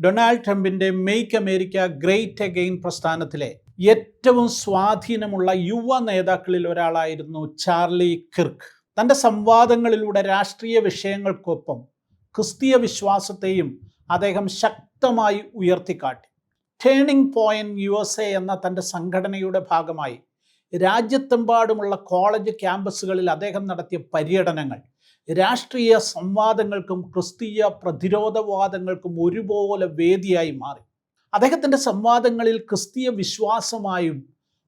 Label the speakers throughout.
Speaker 1: Donald ട്രംപിൻ്റെ make America great again പ്രസ്ഥാനത്തിലെ ഏറ്റവും സ്വാധീനമുള്ള യുവ നേതാക്കളിൽ ഒരാളായിരുന്നു ചാർലി കിർക്ക്. തൻ്റെ സംവാദങ്ങളിലൂടെ രാഷ്ട്രീയ വിഷയങ്ങൾക്കൊപ്പം ക്രിസ്തീയ വിശ്വാസത്തെയും അദ്ദേഹം ശക്തമായി ഉയർത്തിക്കാട്ടി. ടേണിംഗ് പോയിന്റ് USA എന്ന തൻ്റെ സംഘടനയുടെ ഭാഗമായി രാജ്യത്തെമ്പാടുമുള്ള കോളേജ് ക്യാമ്പസുകളിൽ അദ്ദേഹം നടത്തിയ പര്യടനങ്ങൾ രാഷ്ട്രീയ സംവാദങ്ങൾക്കും ക്രിസ്തീയ പ്രതിരോധവാദങ്ങൾക്കും ഒരുപോലെ വേദിയായി മാറി. അദ്ദേഹത്തിൻ്റെ സംവാദങ്ങളിൽ ക്രിസ്തീയ വിശ്വാസമായും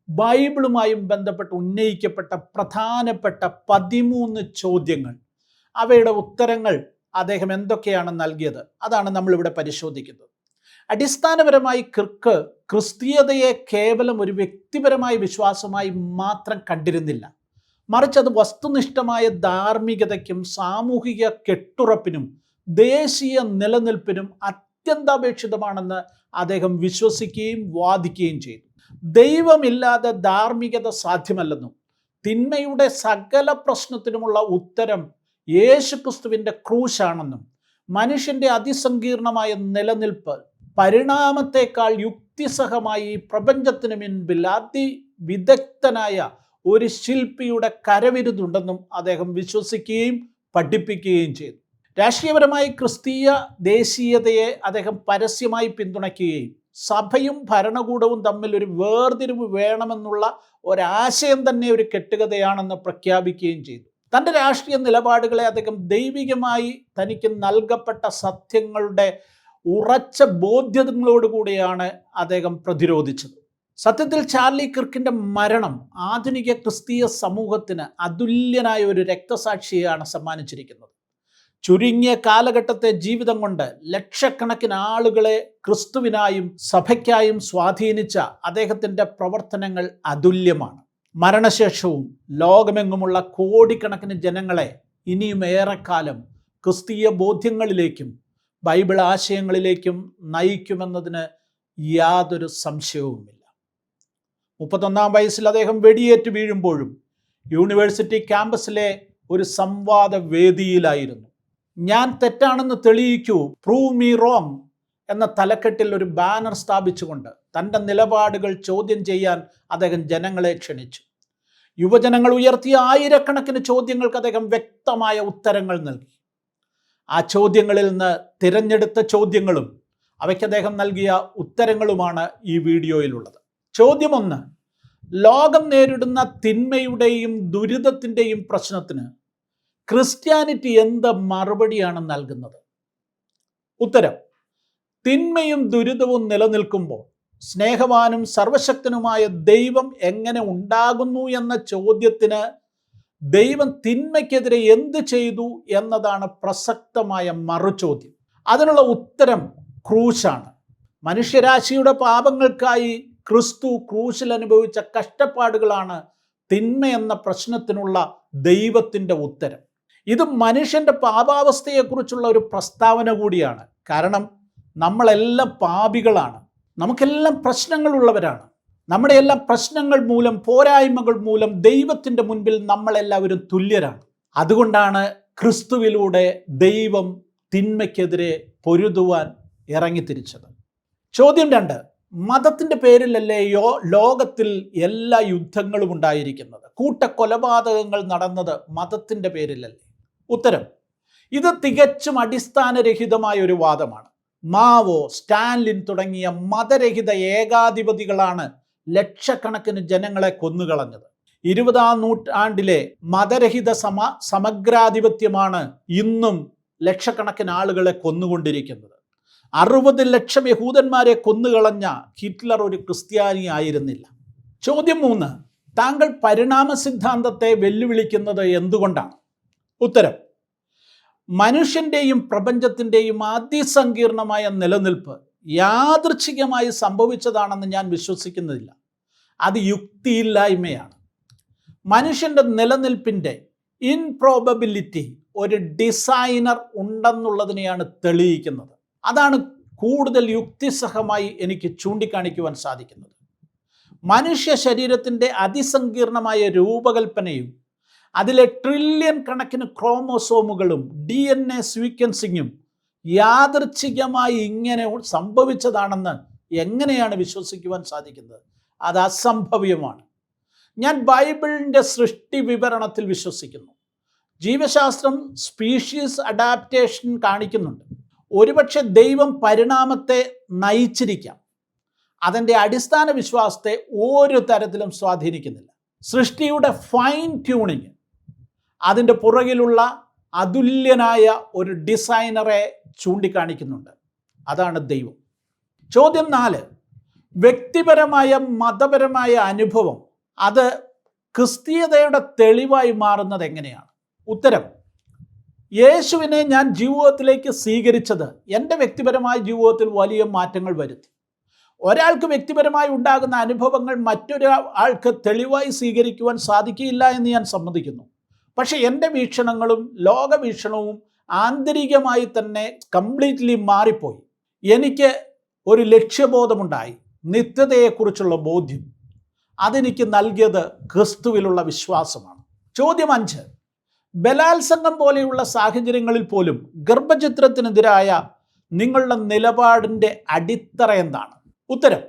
Speaker 1: ബൈബിളുമായും ബന്ധപ്പെട്ട് ഉന്നയിക്കപ്പെട്ട പ്രധാനപ്പെട്ട 13 ചോദ്യങ്ങൾ, അവയുടെ ഉത്തരങ്ങൾ അദ്ദേഹം എന്തൊക്കെയാണ് നൽകിയത്, അതാണ് നമ്മളിവിടെ പരിശോധിക്കുന്നത്. അടിസ്ഥാനപരമായി കിർക്ക് ക്രിസ്തീയതയെ കേവലം ഒരു വ്യക്തിപരമായ വിശ്വാസമായി മാത്രം കണ്ടിരുന്നില്ല, മറിച്ച് അത് വസ്തുനിഷ്ഠമായ ധാർമ്മികതയ്ക്കും സാമൂഹിക കെട്ടുറപ്പിനും ദേശീയ നിലനിൽപ്പിനും അത്യന്താപേക്ഷിതമാണെന്ന് അദ്ദേഹം വിശ്വസിക്കുകയും വാദിക്കുകയും ചെയ്തു. ദൈവമില്ലാതെ ധാർമ്മികത സാധ്യമല്ലെന്നും തിന്മയുടെ സകല പ്രശ്നത്തിനുമുള്ള ഉത്തരം യേശുക്രിസ്തുവിൻ്റെ ക്രൂശാണെന്നും മനുഷ്യൻ്റെ അതിസങ്കീർണമായ നിലനിൽപ്പ് പരിണാമത്തെക്കാൾ യുക്തിസഹമായി പ്രപഞ്ചത്തിന് മുൻപിൽ അതിവിദഗ്ധനായ ഒരു ശില്പിയുടെ കരവിരുതുണ്ടെന്നും അദ്ദേഹം വിശ്വസിക്കുകയും പഠിപ്പിക്കുകയും ചെയ്തു. രാഷ്ട്രീയപരമായി ക്രിസ്തീയ ദേശീയതയെ അദ്ദേഹം പരസ്യമായി പിന്തുണയ്ക്കുകയും സഭയും ഭരണകൂടവും തമ്മിൽ ഒരു വേർതിരിവ് വേണമെന്നുള്ള ഒരാശയം തന്നെ ഒരു കെട്ടുകഥയാണെന്ന് പ്രഖ്യാപിക്കുകയും ചെയ്തു. തൻ്റെ രാഷ്ട്രീയ നിലപാടുകളെ അദ്ദേഹം ദൈവികമായി തനിക്ക് നൽകപ്പെട്ട സത്യങ്ങളുടെ ഉറച്ച ബോധ്യതകളോടുകൂടിയാണ് അദ്ദേഹം പ്രതിരോധിച്ചത്. സത്യത്തിൽ ചാർലി കിർക്കിൻ്റെ മരണം ആധുനിക ക്രിസ്തീയ സമൂഹത്തിന് അതുല്യനായ ഒരു രക്തസാക്ഷിയാണ് സമ്മാനിച്ചിരിക്കുന്നത്. ചുരുങ്ങിയ കാലഘട്ടത്തെ ജീവിതം കൊണ്ട് ലക്ഷക്കണക്കിന് ആളുകളെ ക്രിസ്തുവിനായും സഭയ്ക്കായും സ്വാധീനിച്ച അദ്ദേഹത്തിൻ്റെ പ്രവർത്തനങ്ങൾ അതുല്യമാണ്. മരണശേഷവും ലോകമെങ്ങുമുള്ള കോടിക്കണക്കിന് ജനങ്ങളെ ഇനിയും ഏറെക്കാലം ക്രിസ്തീയ ബോധ്യങ്ങളിലേക്കും ബൈബിൾ ആശയങ്ങളിലേക്കും നയിക്കുമെന്നതിന് യാതൊരു സംശയവുമില്ല. 31-ാം വയസ്സിൽ അദ്ദേഹം വെടിയേറ്റ് വീഴുമ്പോഴും യൂണിവേഴ്സിറ്റി ക്യാമ്പസിലെ ഒരു സംവാദ വേദിയിലായിരുന്നു. ഞാൻ തെറ്റാണെന്ന് തെളിയിക്കൂ, പ്രൂവ് മീ റോങ് എന്ന തലക്കെട്ടിൽ ഒരു ബാനർ സ്ഥാപിച്ചുകൊണ്ട് തൻ്റെ നിലപാടുകൾ ചോദ്യം ചെയ്യാൻ അദ്ദേഹം ജനങ്ങളെ ക്ഷണിച്ചു. യുവജനങ്ങൾ ഉയർത്തിയ ആയിരക്കണക്കിന് ചോദ്യങ്ങൾക്ക് അദ്ദേഹം വ്യക്തമായ ഉത്തരങ്ങൾ നൽകി. ആ ചോദ്യങ്ങളിൽ നിന്ന് തിരഞ്ഞെടുത്ത ചോദ്യങ്ങളും അവയ്ക്ക് അദ്ദേഹം നൽകിയ ഉത്തരങ്ങളുമാണ് ഈ വീഡിയോയിലുള്ളത്. ചോദ്യം 1: ലോകം നേരിടുന്ന തിന്മയുടെയും ദുരിതത്തിൻ്റെയും പ്രശ്നത്തിന് ക്രിസ്ത്യാനിറ്റി എന്ത് മറുപടിയാണ് നൽകുന്നത്? ഉത്തരം: തിന്മയും ദുരിതവും നിലനിൽക്കുമ്പോൾ സ്നേഹവാനും സർവശക്തനുമായ ദൈവം എങ്ങനെ ഉണ്ടാകുന്നു എന്ന ചോദ്യത്തിന് ദൈവം തിന്മയ്ക്കെതിരെ എന്ത് ചെയ്തു എന്നതാണ് പ്രസക്തമായ മറുചോദ്യം. അതിനുള്ള ഉത്തരം ക്രൂശാണ്. മനുഷ്യരാശിയുടെ പാപങ്ങൾക്കായി ക്രിസ്തു ക്രൂശിൽ അനുഭവിച്ച കഷ്ടപ്പാടുകളാണ് തിന്മ എന്ന പ്രശ്നത്തിനുള്ള ദൈവത്തിൻ്റെ ഉത്തരം. ഇത് മനുഷ്യൻ്റെ പാപാവസ്ഥയെക്കുറിച്ചുള്ള ഒരു പ്രസ്താവന കൂടിയാണ്. കാരണം നമ്മളെല്ലാം പാപികളാണ്, നമുക്കെല്ലാം പ്രശ്നങ്ങളുള്ളവരാണ്. നമ്മുടെ എല്ലാ പ്രശ്നങ്ങൾ മൂലം, പോരായ്മകൾ മൂലം ദൈവത്തിൻ്റെ മുൻപിൽ നമ്മളെല്ലാവരും തുല്യരാണ്. അതുകൊണ്ടാണ് ക്രിസ്തുവിലൂടെ ദൈവം തിന്മയ്ക്കെതിരെ പൊരുതുവാൻ ഇറങ്ങിത്തിരിച്ചത്. ചോദ്യം 2: മതത്തിൻ്റെ പേരിലല്ലേ ലോകത്തിൽ എല്ലാ യുദ്ധങ്ങളും ഉണ്ടായിരിക്കുന്നത്? കൂട്ടക്കൊലപാതകങ്ങൾ നടന്നത് മതത്തിൻ്റെ പേരിലല്ലേ? ഉത്തരം: ഇത് തികച്ചും അടിസ്ഥാനരഹിതമായ ഒരു വാദമാണ്. മാവോ, സ്റ്റാലിൻ തുടങ്ങിയ മതരഹിത ഏകാധിപതികളാണ് ലക്ഷക്കണക്കിന് ജനങ്ങളെ കൊന്നുകളഞ്ഞത്. 20-ാം നൂറ്റാണ്ടിലെ മതരഹിത സമഗ്രാധിപത്യമാണ് ഇന്നും ലക്ഷക്കണക്കിന് ആളുകളെ കൊന്നുകൊണ്ടിരിക്കുന്നത്. 60 ലക്ഷം യഹൂദന്മാരെ കൊന്നുകളഞ്ഞ ഹിറ്റ്ലർ ഒരു ക്രിസ്ത്യാനി ആയിരുന്നില്ല. ചോദ്യം 3: താങ്കൾ പരിണാമ സിദ്ധാന്തത്തെ വെല്ലുവിളിക്കുന്നത് എന്തുകൊണ്ടാണ്? ഉത്തരം: മനുഷ്യൻ്റെയും പ്രപഞ്ചത്തിൻ്റെയും അതിസങ്കീർണമായ നിലനിൽപ്പ് യാദൃച്ഛികമായി സംഭവിച്ചതാണെന്ന് ഞാൻ വിശ്വസിക്കുന്നില്ല. അത് യുക്തിയില്ലായ്മയാണ്. മനുഷ്യൻ്റെ നിലനിൽപ്പിൻ്റെ ഇൻപ്രോബബിലിറ്റി ഒരു ഡിസൈനർ ഉണ്ടെന്നുള്ളതിനെയാണ് തെളിയിക്കുന്നത്. അതാണ് കൂടുതൽ യുക്തിസഹമായി എനിക്ക് ചൂണ്ടിക്കാണിക്കുവാൻ സാധിക്കുന്നത്. മനുഷ്യ ശരീരത്തിൻ്റെ അതിസങ്കീർണമായ രൂപകൽപ്പനയും അതിലെ ട്രില്യൺ കണക്കിന് ക്രോമോസോമുകളും DNA സീക്വൻസിങ്ങും യാദൃച്ഛികമായി ഇങ്ങനെ സംഭവിച്ചതാണെന്ന് എങ്ങനെയാണ് വിശ്വസിക്കുവാൻ സാധിക്കുന്നത്? അത് അസംഭവ്യമാണ്. ഞാൻ ബൈബിളിൻ്റെ സൃഷ്ടി വിവരണത്തിൽ വിശ്വസിക്കുന്നു. ജീവശാസ്ത്രം സ്പീഷീസ് അഡാപ്റ്റേഷൻ കാണിക്കുന്നുണ്ട്. ഒരുപക്ഷെ ദൈവം പരിണാമത്തെ നയിച്ചിരിക്കാം. അതിൻ്റെ അടിസ്ഥാന വിശ്വാസത്തെ ഒരു തരത്തിലും സ്വാധീനിക്കുന്നില്ല. സൃഷ്ടിയുടെ ഫൈൻ ട്യൂണിങ്, അതിൻ്റെ പുറകിലുള്ള അതുല്യനായ ഒരു ഡിസൈനറെ ചൂണ്ടിക്കാണിക്കുന്നുണ്ട്. അതാണ് ദൈവം. ചോദ്യം 4. വ്യക്തിപരമായ മതപരമായ അനുഭവം അത് ക്രിസ്തീയതയുടെ തെളിവായി മാറുന്നത് എങ്ങനെയാണ്? ഉത്തരം: യേശുവിനെ ഞാൻ ജീവിതത്തിലേക്ക് സ്വീകരിച്ചത് എൻ്റെ വ്യക്തിപരമായ ജീവിതത്തിൽ വലിയ മാറ്റങ്ങൾ വരുത്തി. ഒരാൾക്ക് വ്യക്തിപരമായി ഉണ്ടാകുന്ന അനുഭവങ്ങൾ മറ്റൊരാൾക്ക് തെളിവായി സ്വീകരിക്കുവാൻ സാധിക്കില്ല എന്ന് ഞാൻ സമ്മതിക്കുന്നു. പക്ഷേ എൻ്റെ വീക്ഷണങ്ങളും ലോകവീക്ഷണവും ആന്തരികമായി തന്നെ കംപ്ലീറ്റ്ലി മാറിപ്പോയി. എനിക്ക് ഒരു ലക്ഷ്യബോധമുണ്ടായി, നിത്യതയെക്കുറിച്ചുള്ള ബോധ്യം. അതെനിക്ക് നൽകിയത് ക്രിസ്തുവിലുള്ള വിശ്വാസമാണ്. ചോദ്യം 5. ബലാത്സംഗം പോലെയുള്ള സാഹചര്യങ്ങളിൽ പോലും ഗർഭചിത്രത്തിനെതിരായ നിങ്ങളുടെ നിലപാടിൻ്റെ അടിത്തറ എന്താണ്? ഉത്തരം: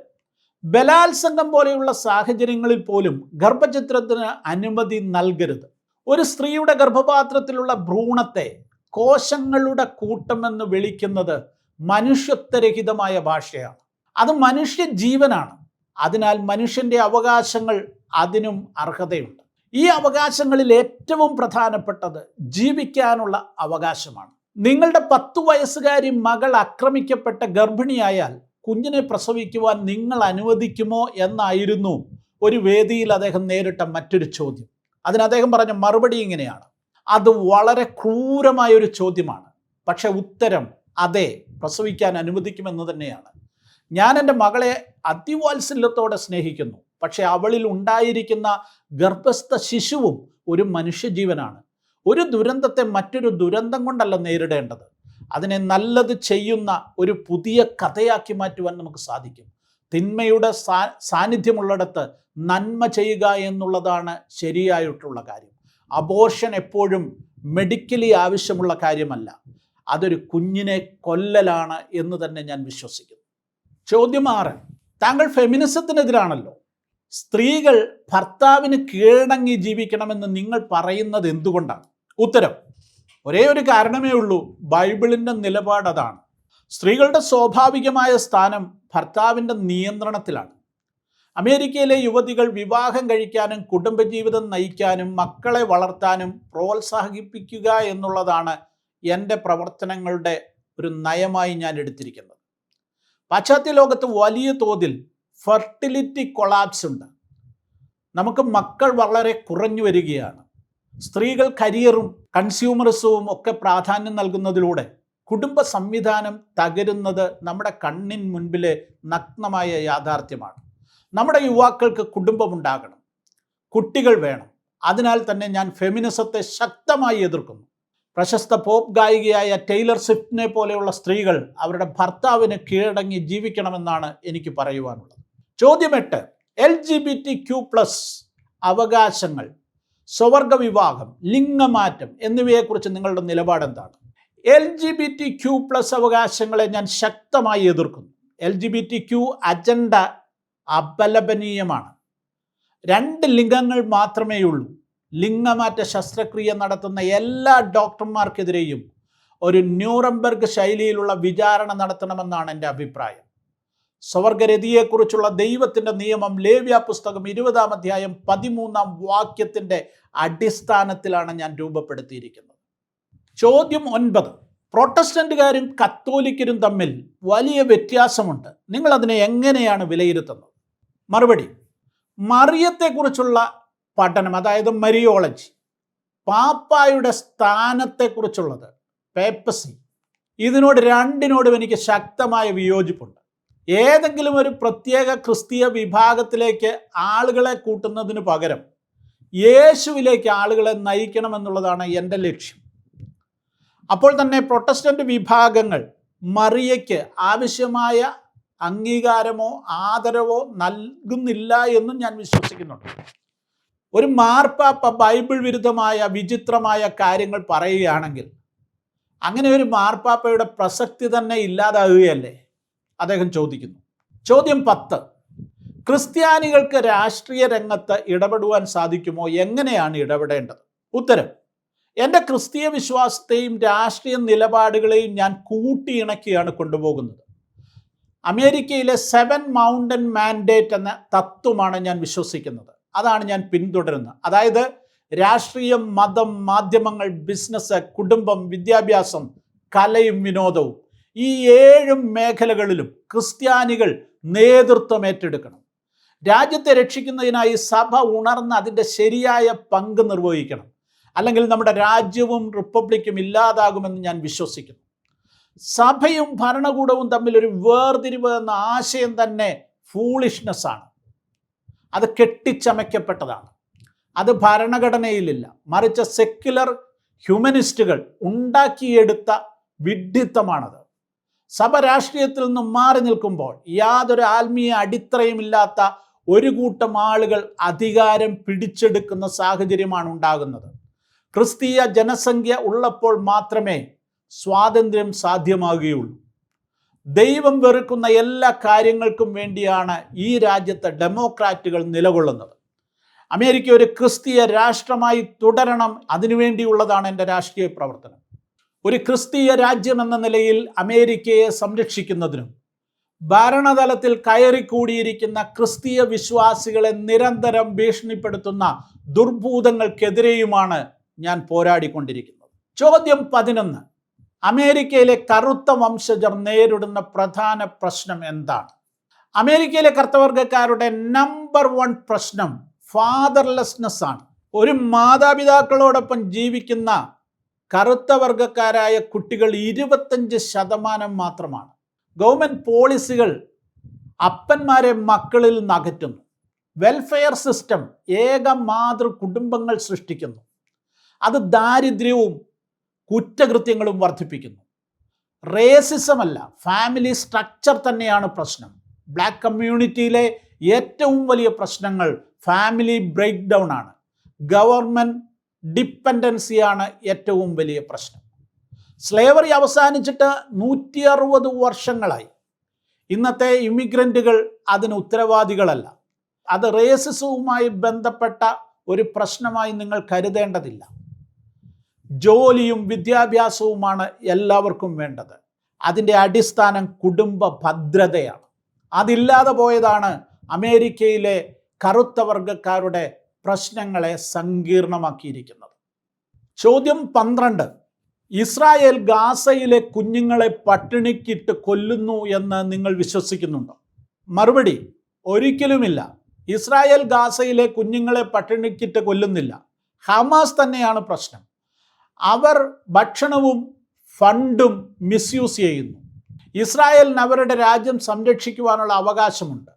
Speaker 1: ബലാത്സംഗം പോലെയുള്ള സാഹചര്യങ്ങളിൽ പോലും ഗർഭചിത്രത്തിന് അനുമതി നൽകരുത്. ഒരു സ്ത്രീയുടെ ഗർഭപാത്രത്തിലുള്ള ഭ്രൂണത്തെ കോശങ്ങളുടെ കൂട്ടമെന്ന് വിളിക്കുന്നത് മനുഷ്യത്വരഹിതമായ ഭാഷയാണ്. അത് മനുഷ്യ ജീവനാണ്. അതിനാൽ മനുഷ്യൻ്റെ അവകാശങ്ങൾ അതിനും അർഹതയുണ്ട്. ഈ അവകാശങ്ങളിൽ ഏറ്റവും പ്രധാനപ്പെട്ടത് ജീവിക്കാനുള്ള അവകാശമാണ്. നിങ്ങളുടെ 10 വയസ്സുകാരി മകൾ ആക്രമിക്കപ്പെട്ട ഗർഭിണിയായാൽ കുഞ്ഞിനെ പ്രസവിക്കുവാൻ നിങ്ങൾ അനുവദിക്കുമോ എന്നായിരുന്നു ഒരു വേദിയിൽ അദ്ദേഹം നേരിട്ട മറ്റൊരു ചോദ്യം. അതിന് അദ്ദേഹം പറഞ്ഞ മറുപടി ഇങ്ങനെയാണ്: അത് വളരെ ക്രൂരമായൊരു ചോദ്യമാണ്, പക്ഷെ ഉത്തരം അതെ, പ്രസവിക്കാൻ അനുവദിക്കുമെന്ന് തന്നെയാണ്. ഞാൻ എൻ്റെ മകളെ അതിവാത്സല്യത്തോടെ സ്നേഹിക്കുന്നു. പക്ഷെ അവളിൽ ഉണ്ടായിരിക്കുന്ന ഗർഭസ്ഥ ശിശുവും ഒരു മനുഷ്യജീവനാണ്. ഒരു ദുരന്തത്തെ മറ്റൊരു ദുരന്തം കൊണ്ടല്ല നേരിടേണ്ടത്. അതിനെ നല്ലത് ചെയ്യുന്ന ഒരു പുതിയ കഥയാക്കി മാറ്റുവാൻ നമുക്ക് സാധിക്കും. തിന്മയുടെ സാന്നിധ്യമുള്ളിടത്ത് നന്മ ചെയ്യുക എന്നുള്ളതാണ് ശരിയായിട്ടുള്ള കാര്യം. അബോർഷൻ എപ്പോഴും മെഡിക്കലി ആവശ്യമുള്ള കാര്യമല്ല. അതൊരു കുഞ്ഞിനെ കൊല്ലലാണ് എന്ന് തന്നെ ഞാൻ വിശ്വസിക്കുന്നു. ചോദ്യം 6. താങ്കൾ ഫെമിനിസത്തിനെതിരാണല്ലോ. സ്ത്രീകൾ ഭർത്താവിന് കീഴടങ്ങി ജീവിക്കണമെന്ന് നിങ്ങൾ പറയുന്നത് എന്തുകൊണ്ടാണ്? ഉത്തരം: ഒരേ ഒരു കാരണമേ ഉള്ളൂ. ബൈബിളിൻ്റെ നിലപാട് അതാണ്. സ്ത്രീകളുടെ സ്വാഭാവികമായ സ്ഥാനം ഭർത്താവിൻ്റെ നിയന്ത്രണത്തിലാണ്. അമേരിക്കയിലെ യുവതികൾ വിവാഹം കഴിക്കാനും കുടുംബജീവിതം നയിക്കാനും മക്കളെ വളർത്താനും പ്രോത്സാഹിപ്പിക്കുക എന്നുള്ളതാണ് എൻ്റെ പ്രവർത്തനങ്ങളുടെ ഒരു നയമായി ഞാൻ എടുത്തിരിക്കുന്നത്. പാശ്ചാത്യ ലോകത്ത് വലിയ തോതിൽ ഫെർട്ടിലിറ്റി കൊളാപ്സ് ഉണ്ട്. നമുക്ക് മക്കൾ വളരെ കുറഞ്ഞു വരികയാണ്. സ്ത്രീകൾ കരിയറും കൺസ്യൂമറിസവും ഒക്കെ പ്രാധാന്യം നൽകുന്നതിലൂടെ കുടുംബ സംവിധാനം തകരുന്നത് നമ്മുടെ കണ്ണിൻ മുൻപിലെ നഗ്നമായ യാഥാർത്ഥ്യമാണ്. നമ്മുടെ യുവാക്കൾക്ക് കുടുംബമുണ്ടാകണം, കുട്ടികൾ വേണം. അതിനാൽ തന്നെ ഞാൻ ഫെമിനിസത്തെ ശക്തമായി എതിർക്കുന്നു. പ്രശസ്ത പോപ്പ് ഗായികയായ ടൈലർ സ്വിഫ്റ്റിനെ പോലെയുള്ള സ്ത്രീകൾ അവരുടെ ഭർത്താവിന് കീഴടങ്ങി ജീവിക്കണമെന്നാണ് എനിക്ക് പറയുവാനുള്ളത്. ചോദ്യം 8. LGBTQ+ അവകാശങ്ങൾ, സ്വവർഗ വിവാഹം, ലിംഗമാറ്റം എന്നിവയെക്കുറിച്ച് നിങ്ങളുടെ നിലപാട് എന്താണ്? LGBTQ+ അവകാശങ്ങളെ ഞാൻ ശക്തമായി എതിർക്കുന്നു. LGBTQ agenda അപലപനീയമാണ്. 2 ലിംഗങ്ങൾ മാത്രമേ ഉള്ളൂ. ലിംഗമാറ്റ ശസ്ത്രക്രിയ നടത്തുന്ന എല്ലാ ഡോക്ടർമാർക്കെതിരെയും ഒരു ന്യൂറംബർഗ് ശൈലിയിലുള്ള വിചാരണ നടത്തണമെന്നാണ് എൻ്റെ അഭിപ്രായം. സ്വവർഗരതിയെക്കുറിച്ചുള്ള ദൈവത്തിൻ്റെ നിയമം ലേവ്യ പുസ്തകം 20-ാം അധ്യായം 13-ാം വാക്യത്തിൻ്റെ അടിസ്ഥാനത്തിലാണ് ഞാൻ രൂപപ്പെടുത്തിയിരിക്കുന്നത്. ചോദ്യം 9. പ്രൊട്ടസ്റ്റന്റുകാരും കത്തോലിക്കരും തമ്മിൽ വലിയ വ്യത്യാസമുണ്ട്. നിങ്ങൾ അതിനെ എങ്ങനെയാണ് വിലയിരുത്തുന്നത്? മറുപടി: മറിയത്തെക്കുറിച്ചുള്ള പഠനം, അതായത് മരിയോളജി, പാപ്പായുടെ സ്ഥാനത്തെക്കുറിച്ചുള്ളത് പേപ്പസി, ഇതിനോട് രണ്ടിനോടും എനിക്ക് ശക്തമായ വിയോജിപ്പുണ്ട്. ഏതെങ്കിലും ഒരു പ്രത്യേക ക്രിസ്തീയ വിഭാഗത്തിലേക്ക് ആളുകളെ കൂട്ടുന്നതിന് പകരം യേശുവിലേക്ക് ആളുകളെ നയിക്കണമെന്നുള്ളതാണ് എൻ്റെ ലക്ഷ്യം. അപ്പോൾ തന്നെ പ്രൊട്ടസ്റ്റന്റ് വിഭാഗങ്ങൾ മറിയയ്ക്ക് ആവശ്യമായ അംഗീകാരമോ ആദരവോ നൽകുന്നില്ല എന്നും ഞാൻ വിശ്വസിക്കുന്നുണ്ട്. ഒരു മാർപ്പാപ്പ ബൈബിൾ വിരുദ്ധമായ വിചിത്രമായ കാര്യങ്ങൾ പറയുകയാണെങ്കിൽ അങ്ങനെ ഒരു മാർപ്പാപ്പയുടെ പ്രസക്തി തന്നെ ഇല്ലാതാകുകയല്ലേ? അദ്ദേഹം ചോദിക്കുന്നു. ചോദ്യം 10. ക്രിസ്ത്യാനികൾക്ക് രാഷ്ട്രീയ രംഗത്ത് ഇടപെടുവാൻ സാധിക്കുമോ? എങ്ങനെയാണ് ഇടപെടേണ്ടത്? ഉത്തരം: എൻ്റെ ക്രിസ്തീയ വിശ്വാസത്തെയും രാഷ്ട്രീയ നിലപാടുകളെയും ഞാൻ കൂട്ടിയിണക്കിയാണ് കൊണ്ടുപോകുന്നത്. അമേരിക്കയിലെ 7 മൗണ്ടൻ മാൻഡേറ്റ് എന്ന തത്വമാണ് ഞാൻ വിശ്വസിക്കുന്നത്. അതാണ് ഞാൻ പിന്തുടരുന്നത്. അതായത് രാഷ്ട്രീയം, മതം, മാധ്യമങ്ങൾ, ബിസിനസ്, കുടുംബം, വിദ്യാഭ്യാസം, കലയും വിനോദവും, ഈ 7 മേഖലകളിലും ക്രിസ്ത്യാനികൾ നേതൃത്വം ഏറ്റെടുക്കണം. രാജ്യത്തെ രക്ഷിക്കുന്നതിനായി സഭ ഉണർന്ന് അതിൻ്റെ ശരിയായ പങ്ക് നിർവഹിക്കണം. അല്ലെങ്കിൽ നമ്മുടെ രാജ്യവും റിപ്പബ്ലിക്കും ഇല്ലാതാകുമെന്ന് ഞാൻ വിശ്വസിക്കുന്നു. സഭയും ഭരണകൂടവും തമ്മിലൊരു വേർതിരിവ് എന്ന ആശയം തന്നെ ഫൂളിഷ്നെസ് ആണ്. അത് കെട്ടിച്ചമയ്ക്കപ്പെട്ടതാണ്. അത് ഭരണഘടനയിലില്ല. മറിച്ച് സെക്യുലർ ഹ്യൂമനിസ്റ്റുകൾ ഉണ്ടാക്കിയെടുത്ത വിഡ്ഢിത്തമാണത്. സഭ രാഷ്ട്രീയത്തിൽ നിന്നും മാറി നിൽക്കുമ്പോൾ യാതൊരു ആത്മീയ അടിത്തറയുമില്ലാത്ത ഒരു കൂട്ടം ആളുകൾ അധികാരം പിടിച്ചെടുക്കുന്ന സാഹചര്യമാണ് ഉണ്ടാകുന്നത്. ക്രിസ്തീയ ജനസംഖ്യ ഉള്ളപ്പോൾ മാത്രമേ സ്വാതന്ത്ര്യം സാധ്യമാകുകയുള്ളൂ. ദൈവം വെറുക്കുന്ന എല്ലാ കാര്യങ്ങൾക്കും വേണ്ടിയാണ് ഈ രാജ്യത്തെ ഡെമോക്രാറ്റുകൾ നിലകൊള്ളുന്നത്. അമേരിക്ക ഒരു ക്രിസ്തീയ രാഷ്ട്രമായി തുടരണം. അതിനുവേണ്ടിയുള്ളതാണ് എൻ്റെ രാഷ്ട്രീയ പ്രവർത്തനം. ഒരു ക്രിസ്തീയ രാജ്യമെന്ന നിലയിൽ അമേരിക്കയെ സംരക്ഷിക്കുന്നതിനും ഭരണതലത്തിൽ കയറിക്കൂടിയിരിക്കുന്ന ക്രിസ്തീയ വിശ്വാസികളെ നിരന്തരം ഭീഷണിപ്പെടുത്തുന്ന ദുർഭൂതങ്ങൾക്കെതിരെയുമാണ് ഞാൻ പോരാടിക്കൊണ്ടിരിക്കുന്നത്. ചോദ്യം 11. അമേരിക്കയിലെ കറുത്ത വംശജർ നേരിടുന്ന പ്രധാന പ്രശ്നം എന്താണ്? അമേരിക്കയിലെ കറുത്തവർഗക്കാരുടെ നമ്പർ 1 പ്രശ്നം ഫാദർലെസ്നെസ് ആണ്. ഒരു മാതാപിതാക്കളോടൊപ്പം ജീവിക്കുന്ന കറുത്ത വർഗക്കാരായ കുട്ടികൾ 25% മാത്രമാണ്. ഗവൺമെൻറ് പോളിസികൾ അപ്പന്മാരെ മക്കളിൽ നിന്ന് അകറ്റുന്നു. വെൽഫെയർ സിസ്റ്റം ഏക മാതൃ കുടുംബങ്ങൾ സൃഷ്ടിക്കുന്നു. അത് ദാരിദ്ര്യവും കുറ്റകൃത്യങ്ങളും വർദ്ധിപ്പിക്കുന്നു. റേസിസം അല്ല, ഫാമിലി സ്ട്രക്ചർ തന്നെയാണ് പ്രശ്നം. ബ്ലാക്ക് കമ്മ്യൂണിറ്റിയിലെ ഏറ്റവും വലിയ പ്രശ്നങ്ങൾ ഫാമിലി ബ്രേക്ക് ഡൗൺ ആണ്. ഗവൺമെൻറ് ഡിപ്പെൻഡൻസിയാണ് ഏറ്റവും വലിയ പ്രശ്നം. സ്ലേവറി അവസാനിച്ചിട്ട് 160 വർഷങ്ങളായി. ഇന്നത്തെ ഇമിഗ്രൻറ്റുകൾ അതിന് ഉത്തരവാദികളല്ല. അത് റേസിസവുമായി ബന്ധപ്പെട്ട ഒരു പ്രശ്നമായി നിങ്ങൾ കരുതേണ്ടതില്ല. ജോലിയും വിദ്യാഭ്യാസവുമാണ് എല്ലാവർക്കും വേണ്ടത്. അതിൻ്റെ അടിസ്ഥാനം കുടുംബ ഭദ്രതയാണ്. അതില്ലാതെ പോയതാണ് അമേരിക്കയിലെ കറുത്ത വർഗക്കാരുടെ പ്രശ്നങ്ങളെ സങ്കീർണമാക്കിയിരിക്കുന്നത്. ചോദ്യം 12. ഇസ്രായേൽ ഗാസയിലെ കുഞ്ഞുങ്ങളെ പട്ടിണിക്കിട്ട് കൊല്ലുന്നു എന്ന് നിങ്ങൾ വിശ്വസിക്കുന്നുണ്ടോ? മറുപടി: ഒരിക്കലുമില്ല. ഇസ്രായേൽ ഗാസയിലെ കുഞ്ഞുങ്ങളെ പട്ടിണിക്കിട്ട് കൊല്ലുന്നില്ല. ഹമാസ് തന്നെയാണ് പ്രശ്നം. അവർ ഭക്ഷണവും ഫണ്ടും മിസ്യൂസ് ചെയ്യുന്നു. ഇസ്രായേലിന് അവരുടെ രാജ്യം സംരക്ഷിക്കുവാനുള്ള അവകാശമുണ്ട്.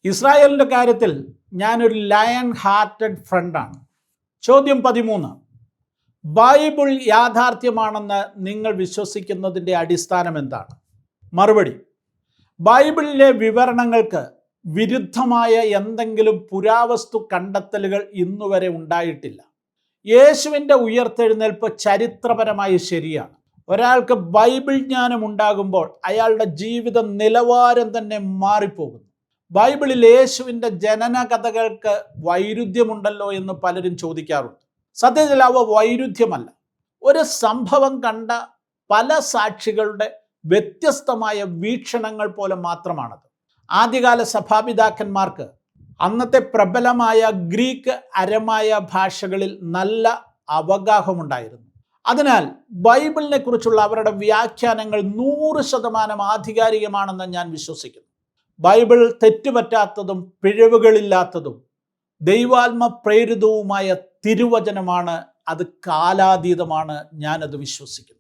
Speaker 1: ഇസ്രായേലിൻ്റെ കാര്യത്തിൽ ഞാനൊരു ലയൺ ഹാർട്ടഡ് ഫ്രണ്ടാണ്. ചോദ്യം 13. ബൈബിൾ യാഥാർത്ഥ്യമാണെന്ന് നിങ്ങൾ വിശ്വസിക്കുന്നതിൻ്റെ അടിസ്ഥാനം എന്താണ്? മറുപടി: ബൈബിളിലെ വിവരണങ്ങൾക്ക് വിരുദ്ധമായ എന്തെങ്കിലും പുരാവസ്തു കണ്ടെത്തലുകൾ ഇന്നുവരെ ഉണ്ടായിട്ടില്ല. യേശുവിൻ്റെ ഉയർത്തെഴുന്നേൽപ്പ് ചരിത്രപരമായി ശരിയാണ്. ഒരാൾക്ക് ബൈബിൾ ജ്ഞാനം ഉണ്ടാകുമ്പോൾ അയാളുടെ ജീവിത നിലവാരം തന്നെ മാറിപ്പോകുന്നു. ബൈബിളിൽ യേശുവിൻ്റെ ജനന കഥകൾക്ക് വൈരുദ്ധ്യമുണ്ടല്ലോ എന്ന് പലരും ചോദിക്കാറുണ്ട്. സത്യത്തിൽ അവ വൈരുദ്ധ്യമല്ല. ഒരു സംഭവം കണ്ട പല സാക്ഷികളുടെ വ്യത്യസ്തമായ വീക്ഷണങ്ങൾ പോലെ മാത്രമാണത്. ആദ്യകാല സഭാപിതാക്കന്മാർക്ക് അന്നത്തെ പ്രബലമായ ഗ്രീക്ക്, അരമായ ഭാഷകളിൽ നല്ല അവഗാഹമുണ്ടായിരുന്നു. അതിനാൽ ബൈബിളിനെ കുറിച്ചുള്ള അവരുടെ വ്യാഖ്യാനങ്ങൾ 100% ആധികാരികമാണെന്ന് ഞാൻ വിശ്വസിക്കുന്നു. ബൈബിൾ തെറ്റുപറ്റാത്തതും പിഴവുകളില്ലാത്തതും ദൈവാത്മ പ്രേരിതവുമായ തിരുവചനമാണ്. അത് കാലാതീതമാണ്. ഞാനത് വിശ്വസിക്കുന്നു.